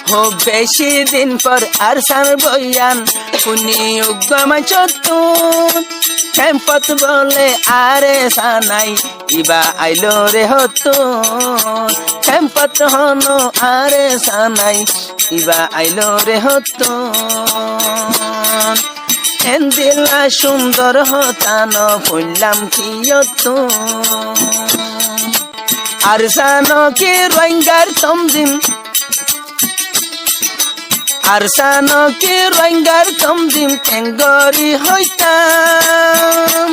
হো বেশি দিন পর আর সার বইয়ান পুনি উগ্গমা চতুন কেম্পত বলে আরে সানাই ইবা আইলো রে হতুন কেম্পত হনো আরে সানাই ইবা আইলো রে হতুন এন্দিলা সুন্দর হতানো ফুললাম কিয়তুন আর সানো কি রোহিঙ্গার তমদিন আর সানো কি রোহিঙ্গার তমদিন টেঙ্গরি হইতাম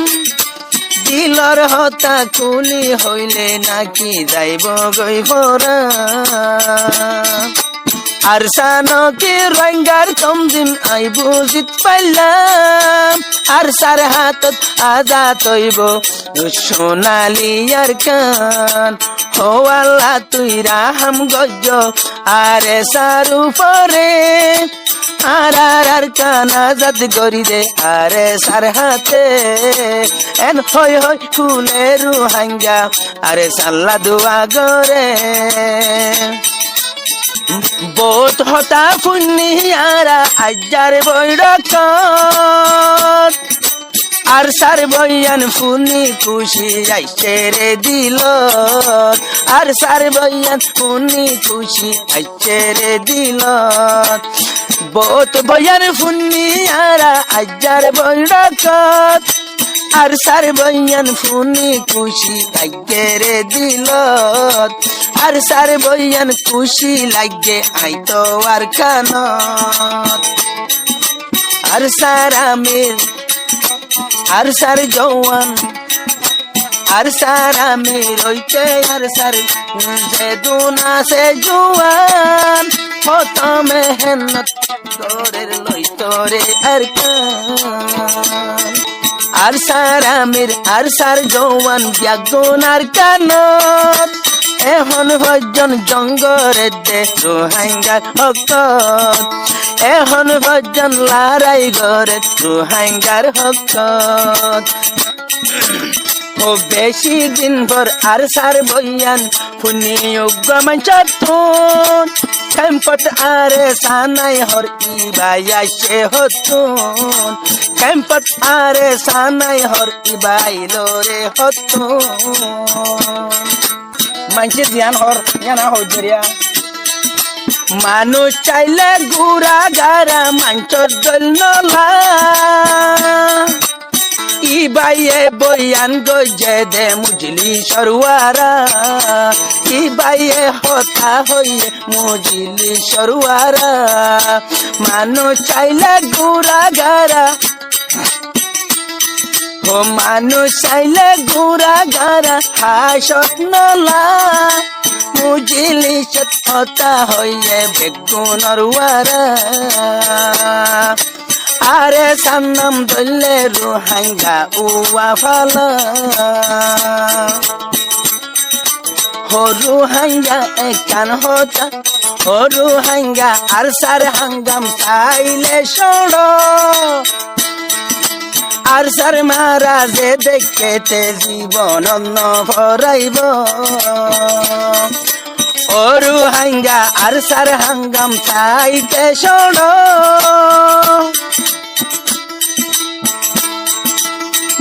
দিলর হতা কুলি হইলে নাকি যাইব গই ভরা আর সানো কি রোহিঙ্গার তমদিন আই বুঝিত পাইলাম আর সার হাতত আজাদ হইব সোনালি আর কান হো আল্লাহ তুই রাহাম গজ্জ আরে সারু পরে আর কান আজাদ করি দে আরে সার হাতে এন হই হই ফুলে রুহাঙ্গা আরে সাল্লা দুয়া গরে বোত হতা ফুনিয়ারা আজার বৈরক আর সার বইয়ান ফুনি খুশি আইছে রে দিল আর সার বইয়ান ফুনি খুশি আইছে রে দিল বোত বইয়ান ফুনিয়ারা আজার বৈরক আর সার বইয়ান ফুনি খুশি আইছে রে দিল আর সার বইয়ান খুশি লাগে আইতো আর কানত আর সার আমির আর সার জওয়ান আর সার আমির হইতে আর সার যে দুনা সে জওয়ান হত মেহনত তোরের লইতরে আর কান আর সার আমির আর সার জওয়ান ব্যাগুন আর কানত এখন ভজন জঙ্গরে দে রোহিঙ্গার হকত এখন ভজন লড়াই গরে রোহিঙ্গার হকত ও বেশি দিন পর আর সার বইয়ান ফুনি উগ্গমা চতুন কেম্পত আরে সানাই হর ইবাই আইছে হতুন কেম্পত আরে সানাই হর ইবাইলো রে হতুন মানছে ধ্যান হর জানা হো জরিয়া মানুষ চাইলে গুড়া গারা মাঞ্চর জলনলা ই বাইয়ে বইয়ান গজে দে মুজলি সরুয়ারা ই বাইয়ে হতা হইয়ে মুজলি সরুয়ারা মানুষ চাইলে গুড়া গারা ও মানুষ চাইলে গুড়া গারা হাসত নলা মুজিলি সত্যতা হইয়ে বেগুনর ওয়ারা আরে সান্নাম দলে রোহিঙ্গা উয়া ফালা হো রোহিঙ্গা একান হতা হো রোহিঙ্গা আর সার হাঙ্গাম চাইলে সড় আর সার মহারাজে দেখতে জীবন ভরাইব ও রোহিঙ্গা আর সার হাঙ্গাম চাইতে শোন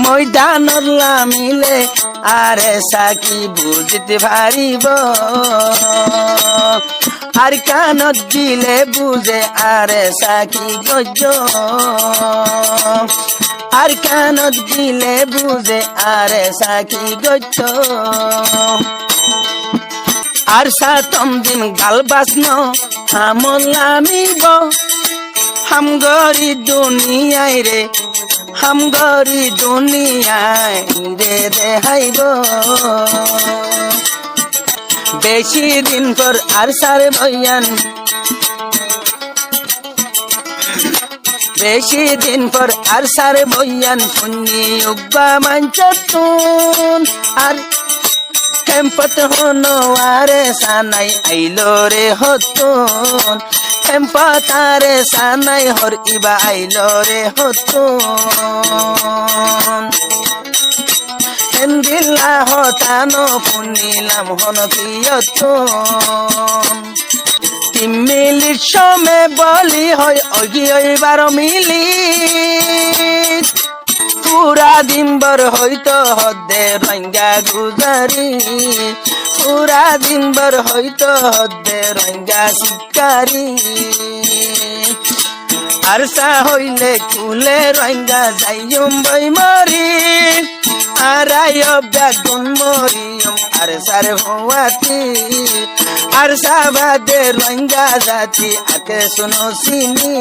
ময়দানর লামিলে আরে সাকি বুঝতে পারিব আর কানত দিলে বুঝে আরে সাকি গজ আর কানত দিলে বুঝে আরে সাকি গজ আর সাতম দিন গাল বাসন হামলামিব হাম গরি দুনিয়ায় রে হাম গরি দুনিয়ায় রে দেখাইব বেশি দিন পর আর সার বইয়ান বেশি দিন পর আর সার বইয়ান পুণ্যি উগ্গা মাঞ্চতুন আর কেম্পত হনো আরে সানাই আইলো রে হতুন কেম্পত আরে সানাই হর ইবা আইলো রে হতুন হেন্দিল্লা হতানো পুনিলাম হন কিয়তুন মিলিট সমে বলি হয় ওই 12 মিনিট পুরা দিনভর হয়তো হদে রঙ্গা গুজারি পুরা দিনভর হয়তো হদে রঙ্গা শিকারি আরসা হইলে কুলে রঙ্গা যাইম বই মরি আরায় বেগুন মরিয়ম আরসার ভুয়াতি আরসা বাদে রঙ্গা জাতি আকে শুনো সিনি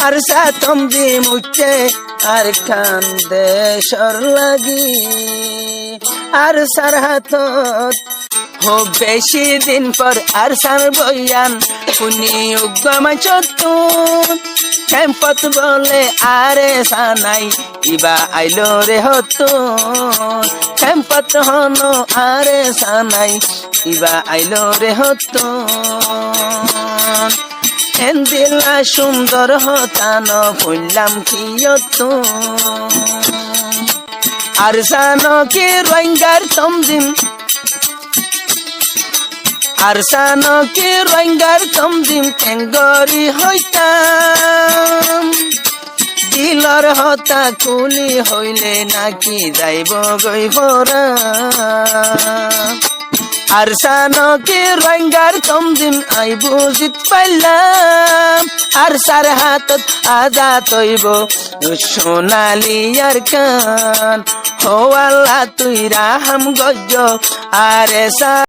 আরসা তমদি মুচে আর কান্দে সর লাগি আরসার হাতত হো বেশি দিন পর আরসার বয়ান শুনি উগ্গমা চতুন খেমপত বলে আরে সানাই ইবা আইলো রে হতুন খেমপত হনো আরে সানাই ইবা আইলো রে হতুন এন্দিলা সুন্দর হতান বললাম কিয়তো আরসানো কি রঙ্গার তমদিন আরসানো কি রঙ্গার তমদিন টেঙ্গরি হইতাম দিলর হতা কুলি হইলে নাকি যাইব গই ভরা আরসানো কি রঙ্গার তমদিন আই বুঝিত পাইলাম আরসার হাতত আজা তৈব সোনালি আর কান হো আল্লাহ তুই রাহাম গজ্জ আরে